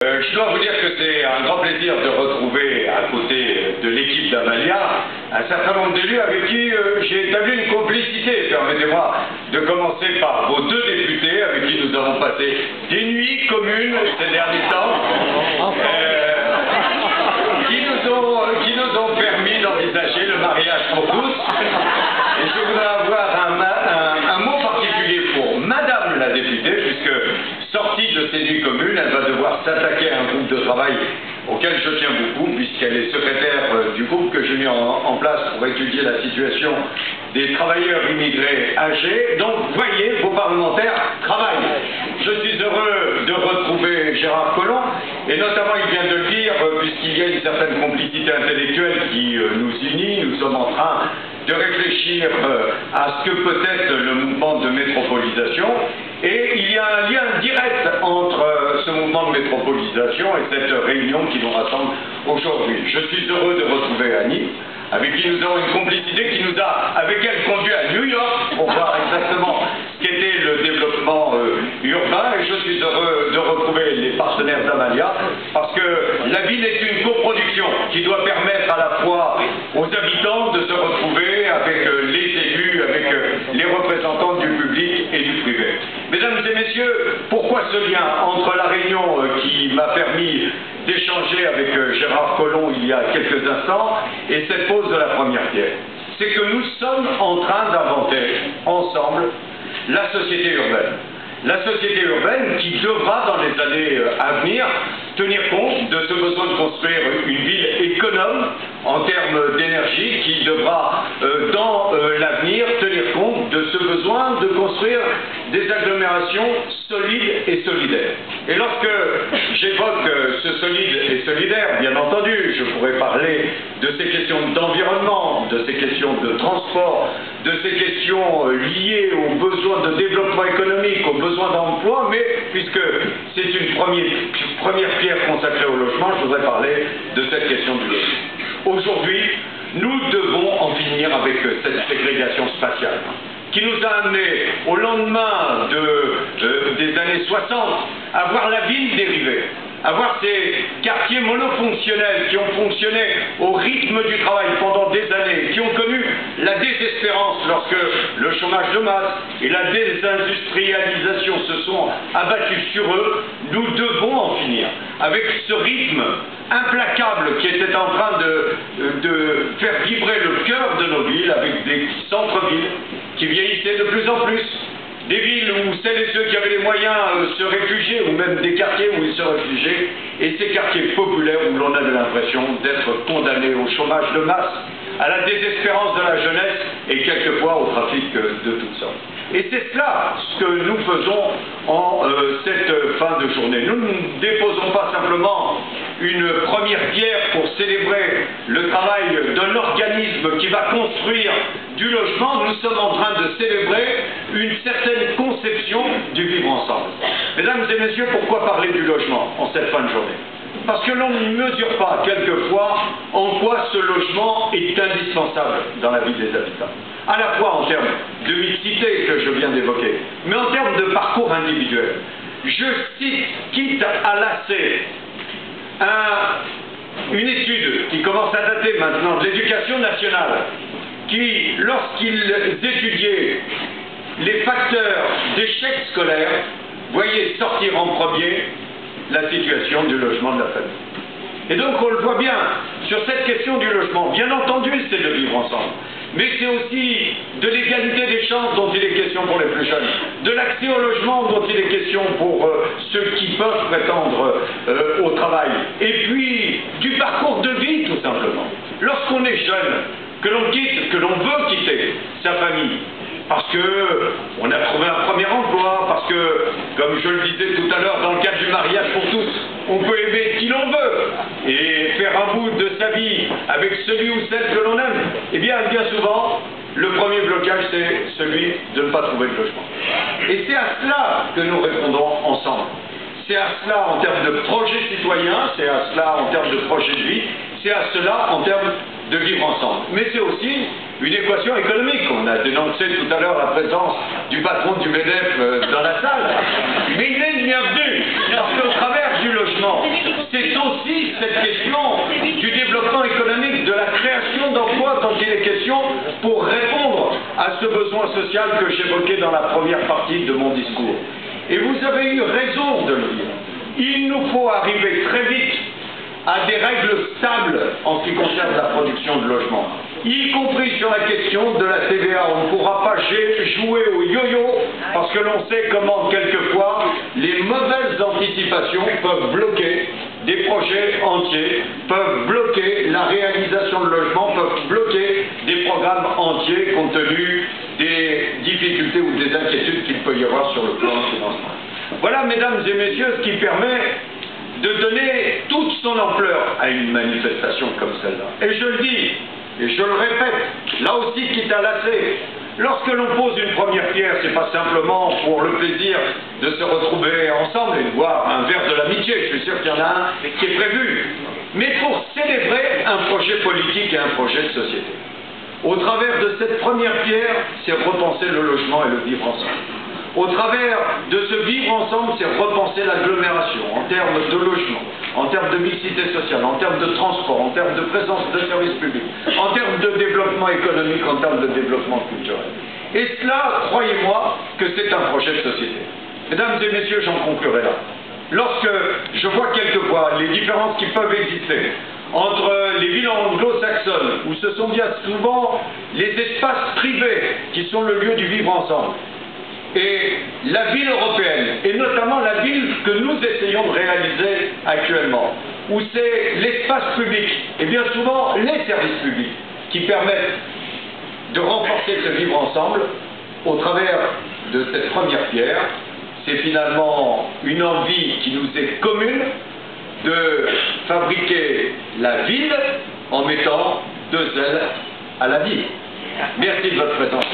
Je dois vous dire que c'est un grand plaisir de retrouver à côté de l'équipe d'Amalia un certain nombre d'élus avec qui j'ai établi une complicité. Permettez-moi de commencer par vos deux députés avec qui nous avons passé des nuits communes ces derniers temps, qui nous ont permis d'envisager le mariage pour tous. Et je voudrais avoir un mot particulier pour Madame la députée, puisque sortie de ces nuits communes, elle va devoir s'attaquer à un groupe de travail auquel je tiens beaucoup, puisqu'elle est secrétaire du groupe que j'ai mis en place pour étudier la situation des travailleurs immigrés âgés. Donc, voyez, vos parlementaires travaillent. Je suis heureux de retrouver Gérard Collomb, et notamment, il vient de le dire, puisqu'il y a une certaine complicité intellectuelle qui nous unit. Nous sommes en train de réfléchir à ce que peut être le mouvement de métropolisation. Et il y a un lien direct entre ce mouvement de métropolisation et cette réunion qui nous rassemble aujourd'hui. Je suis heureux de retrouver Annie, avec qui nous avons une complicité qui nous a, avec elle, conduit à New York pour voir exactement ce qu'était le développement urbain. Et je suis heureux de retrouver les partenaires d'Amalia, parce que la ville est une coproduction qui doit permettre à la fois aux habitants de se retrouver avec les élus, avec les représentants du public et du privé. Mesdames et messieurs, pourquoi ce lien entre la réunion qui m'a permis d'échanger avec Gérard Collomb il y a quelques instants et cette pose de la première pierre? C'est que nous sommes en train d'inventer ensemble la société urbaine. La société urbaine qui devra dans les années à venir tenir compte de ce besoin de construire une ville économe en termes d'énergie, qui devra dans l'avenir tenir compte de ce besoin de construire des agglomérations solides et solidaires. Et lorsque j'évoque ce solide et solidaire, bien entendu, je pourrais parler de ces questions d'environnement, de ces questions de transport, de ces questions liées aux besoins de développement économique, aux besoins d'emploi, mais puisque c'est une première pierre consacrée au logement, je voudrais parler de cette question du logement. Aujourd'hui, nous devons en finir avec cette ségrégation spatiale qui nous a amené au lendemain des années 60 à voir la ville dériver, à voir ces quartiers monofonctionnels qui ont fonctionné au rythme du travail pendant des années, qui ont connu la désespérance lorsque le chômage de masse et la désindustrialisation se sont abattus sur eux. Nous devons en finir avec ce rythme implacable qui était en train de faire vibrer le cœur de nos villes, avec des centres-villes qui vieillissaient de plus en plus. Des villes où celles et ceux qui avaient les moyens se réfugiaient, ou même des quartiers où ils se réfugiaient, et ces quartiers populaires où l'on avait l'impression d'être condamnés au chômage de masse, à la désespérance de la jeunesse et quelquefois au trafic de toutes sortes. Et c'est cela ce que nous faisons en cette fin de journée. Nous ne déposons pas simplement une première pierre pour célébrer le travail d'un organisme qui va construire du logement. Nous sommes en train de célébrer une certaine conception du vivre ensemble. Mesdames et messieurs, pourquoi parler du logement en cette fin de journée? Parce que l'on ne mesure pas quelquefois en quoi ce logement est indispensable dans la vie des habitants. À la fois en termes de mixité que je viens d'évoquer, mais en termes de parcours individuel. Je cite, quitte à lasser, une étude qui commence à dater maintenant de l'Éducation nationale, qui, lorsqu'ils étudiaient les facteurs d'échec scolaire, voyait sortir en premier la situation du logement de la famille. Et donc on le voit bien, sur cette question du logement, bien entendu c'est de vivre ensemble, mais c'est aussi de l'égalité des chances dont il est question pour les plus jeunes, de l'accès au logement dont il est question pour ceux qui peuvent prétendre au travail, et puis du parcours de vie tout simplement. Lorsqu'on est jeune, que l'on quitte, que l'on veut quitter sa famille, parce qu'on a trouvé un premier emploi, parce que, comme je le disais tout à l'heure, dans le cadre du mariage pour tous, on peut aimer qui l'on veut, et faire un bout de sa vie avec celui ou celle que l'on aime. Eh bien souvent, le premier blocage, c'est celui de ne pas trouver de logement. Et c'est à cela que nous répondons ensemble. C'est à cela en termes de projet citoyen, c'est à cela en termes de projet de vie, c'est à cela en termes de vivre ensemble. Mais c'est aussi une équation économique. On a dénoncé tout à l'heure la présence du patron du MEDEF dans la salle. Mais il est bienvenu, parce qu'au travers du logement, c'est aussi cette question du développement économique, de la création d'emplois quand il est question, pour répondre à ce besoin social que j'évoquais dans la première partie de mon discours. Et vous avez eu raison de le dire. Il nous faut arriver très vite à des règles stables en ce qui concerne la production de logements, y compris sur la question de la TVA. On ne pourra pas jouer au yo-yo parce que l'on sait comment quelquefois les mauvaises anticipations peuvent bloquer des projets entiers, peuvent bloquer la réalisation de logements, peuvent bloquer des programmes entiers compte tenu des difficultés ou des inquiétudes qu'il peut y avoir sur le plan financement. Voilà, mesdames et messieurs, ce qui permet de donner toute son ampleur à une manifestation comme celle-là. Et je le dis, et je le répète, là aussi quitte à lasser, lorsque l'on pose une première pierre, c'est pas simplement pour le plaisir de se retrouver ensemble et de boire un verre de l'amitié, je suis sûr qu'il y en a un qui est prévu, mais pour célébrer un projet politique et un projet de société. Au travers de cette première pierre, c'est repenser le logement et le vivre ensemble. Au travers de ce vivre ensemble, c'est repenser l'agglomération en termes de logement, en termes de mixité sociale, en termes de transport, en termes de présence de services publics, en termes de développement économique, en termes de développement culturel. Et cela, croyez-moi, que c'est un projet de société. Mesdames et messieurs, j'en conclurai là. Lorsque je vois quelquefois les différences qui peuvent exister entre les villes anglo-saxonnes, où ce sont bien souvent les espaces privés qui sont le lieu du vivre ensemble, et la ville européenne, et notamment la ville que nous essayons de réaliser actuellement, où c'est l'espace public, et bien souvent les services publics, qui permettent de renforcer ce vivre ensemble, au travers de cette première pierre, c'est finalement une envie qui nous est commune de fabriquer la ville en mettant deux ailes à la ville. Merci de votre présence.